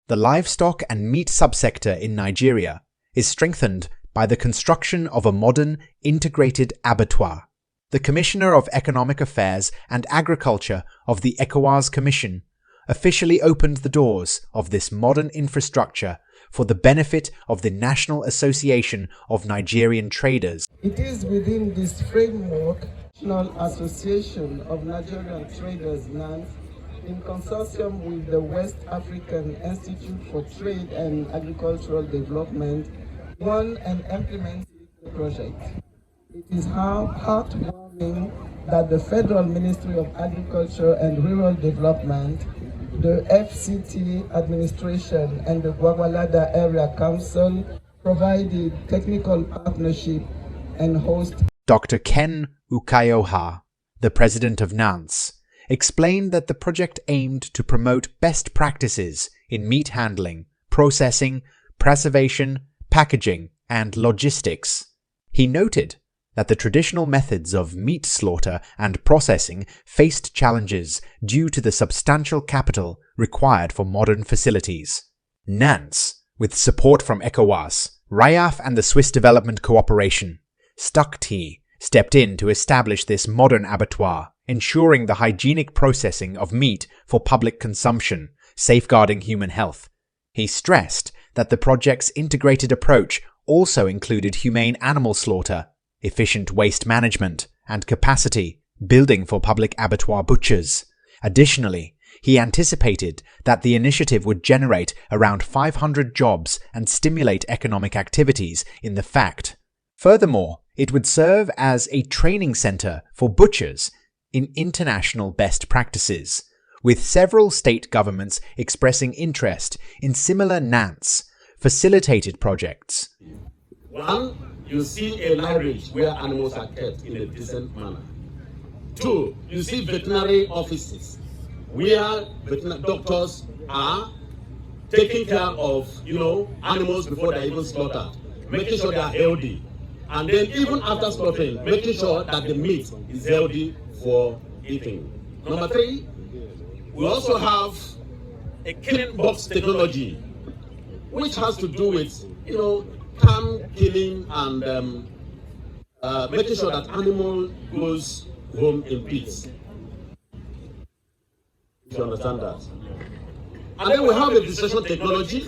The livestock and meat subsector in Nigeria is strengthened by the construction of a modern, integrated abattoir. The Commissioner of Economic Affairs and Agriculture of the ECOWAS Commission officially opened the doors of this modern infrastructure for the benefit of the National Association of Nigerian Traders. It is within this framework, National Association of Nigerian Traders (NANTS), in consortium with the West African Institute for Trade and Agricultural Development, won and implemented the project. It is heartwarming that the Federal Ministry of Agriculture and Rural Development, the FCT administration, and the Gwagwalada Area Council provided technical partnership and host. Dr. Ken Ukaoha, the President of NANTS, explained that the project aimed to promote best practices in meat handling, processing, preservation, packaging, and logistics. He noted that the traditional methods of meat slaughter and processing faced challenges due to the substantial capital required for modern facilities. NANTS, with support from ECOWAS-RAAF and the Swiss Development Cooperation, stepped in to establish this modern abattoir, ensuring the hygienic processing of meat for public consumption, safeguarding human health. He stressed that the project's integrated approach also included humane animal slaughter, efficient waste management, and capacity building for public abattoir butchers. Additionally, he anticipated that the initiative would generate around 500 jobs and stimulate economic activities in the FACT. Furthermore, it would serve as a training center for butchers in international best practices, with several state governments expressing interest in similar NANTS-facilitated projects. One, you see a library where animals are kept in a decent manner. Two, you see veterinary offices where doctors are taking care of, animals before they're even slaughtered, making sure they are healthy. And then even after slaughtering, making sure that the meat is healthy for eating. Number three, we also have a killing box technology, which has to do with, time killing and making sure that animal goes home in peace. If you understand that. And then we have a decision technology,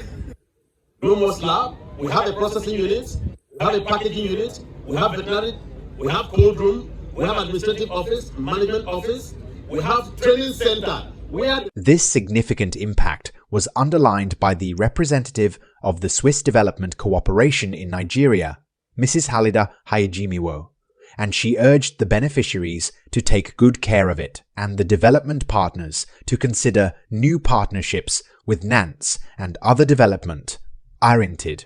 no more slab, we have a processing unit, we have a packaging unit, we have veterinary, we have cold room, we have administrative office, management office, we have training center. This significant impact was underlined by the representative of the Swiss Development Cooperation in Nigeria, Mrs. Halida Hayajimiwo, and she urged the beneficiaries to take good care of it and the development partners to consider new partnerships with NANTS and other development-oriented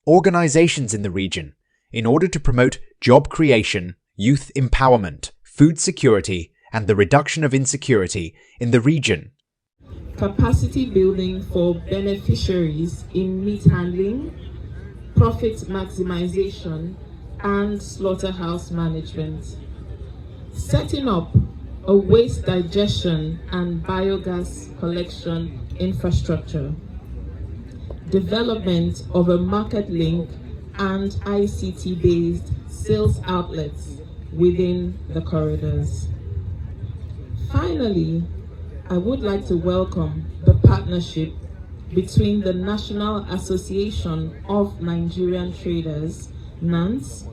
organizations in the region in order to promote job creation, youth empowerment, food security, and the reduction of insecurity in the region. Capacity building for beneficiaries in meat handling, profit maximization, and slaughterhouse management. Setting up a waste digestion and biogas collection infrastructure. Development of a market link and ICT-based sales outlets within the corridors. Finally, I would like to welcome the partnership between the National Association of Nigerian Traders, NANTS,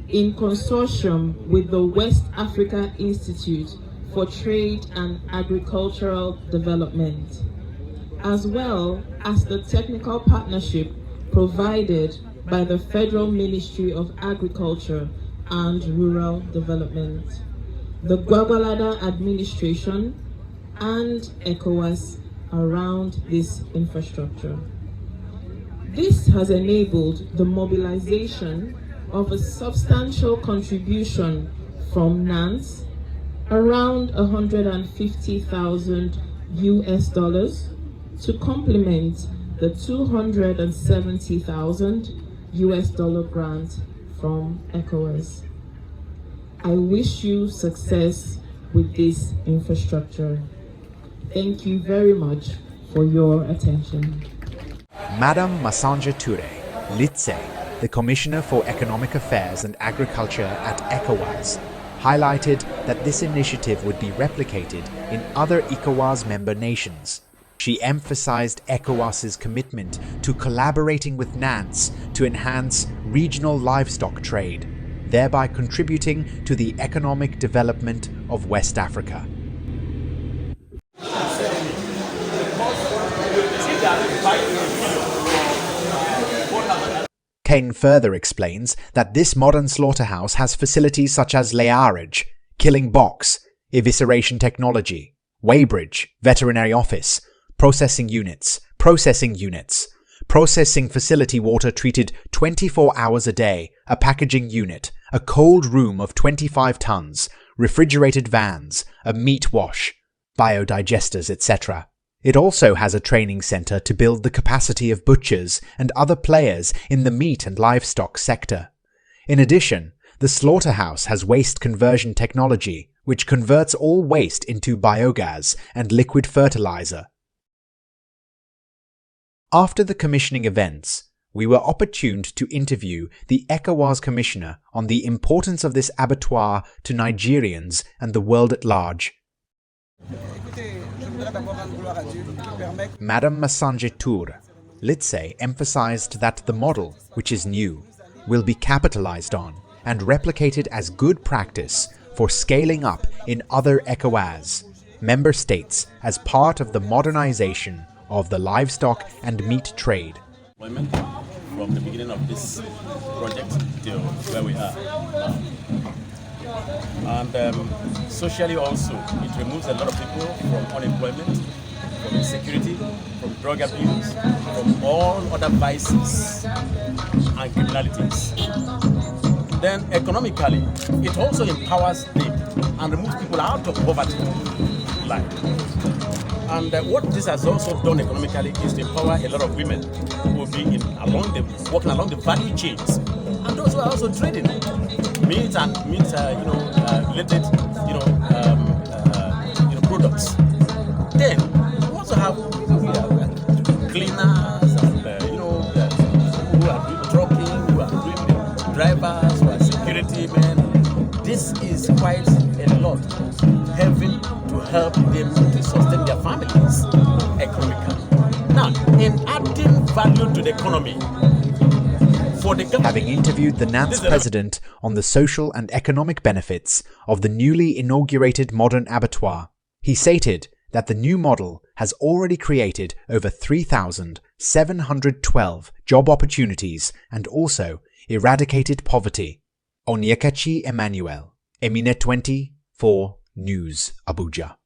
in consortium with the West Africa Institute for Trade and Agricultural Development, as well as the technical partnership provided by the Federal Ministry of Agriculture and Rural Development, the Gwagwalada administration, and ECOWAS around this infrastructure. This has enabled the mobilization of a substantial contribution from NANTS, around $150,000 US, to complement the $270,000 US grant from ECOWAS. I wish you success with this infrastructure. Thank you very much for your attention. Madame Masanja Toure, Litse, the Commissioner for Economic Affairs and Agriculture at ECOWAS, highlighted that this initiative would be replicated in other ECOWAS member nations. She emphasized ECOWAS's commitment to collaborating with NANTS to enhance regional livestock trade, thereby contributing to the economic development of West Africa. Kane further explains that this modern slaughterhouse has facilities such as layarage, killing box, evisceration technology, weighbridge, veterinary office, processing facility water treated 24 hours a day, a packaging unit, a cold room of 25 tons, refrigerated vans, a meat wash, biodigesters, etc. It also has a training center to build the capacity of butchers and other players in the meat and livestock sector. In addition, the slaughterhouse has waste conversion technology, which converts all waste into biogas and liquid fertilizer. After the commissioning events, we were opportuned to interview the ECOWAS Commissioner on the importance of this abattoir to Nigerians and the world at large. Madame Masanja Toure, Litse, emphasized that the model, which is new, will be capitalized on and replicated as good practice for scaling up in other ECOWAS member states as part of the modernization of the livestock and meat trade. From the beginning of this project till where we are now. And socially also, it removes a lot of people from unemployment, from insecurity, from drug abuse, from all other vices and criminalities. Then economically, it also empowers them and removes people out of poverty life. And what this has also done economically is to empower a lot of women who will be working along the value chains, and those who are also trading meat and related products. Then we also have cleaners and who are doing trucking, who are doing drivers, who are security men. This is quite a lot, having to help them to sustain their families economically. Now, in adding value to the economy, having interviewed the NANTS president on the social and economic benefits of the newly inaugurated modern abattoir, he stated that the new model has already created over 3,712 job opportunities and also eradicated poverty. Onyekachi Emmanuel, Emine 24 News, Abuja.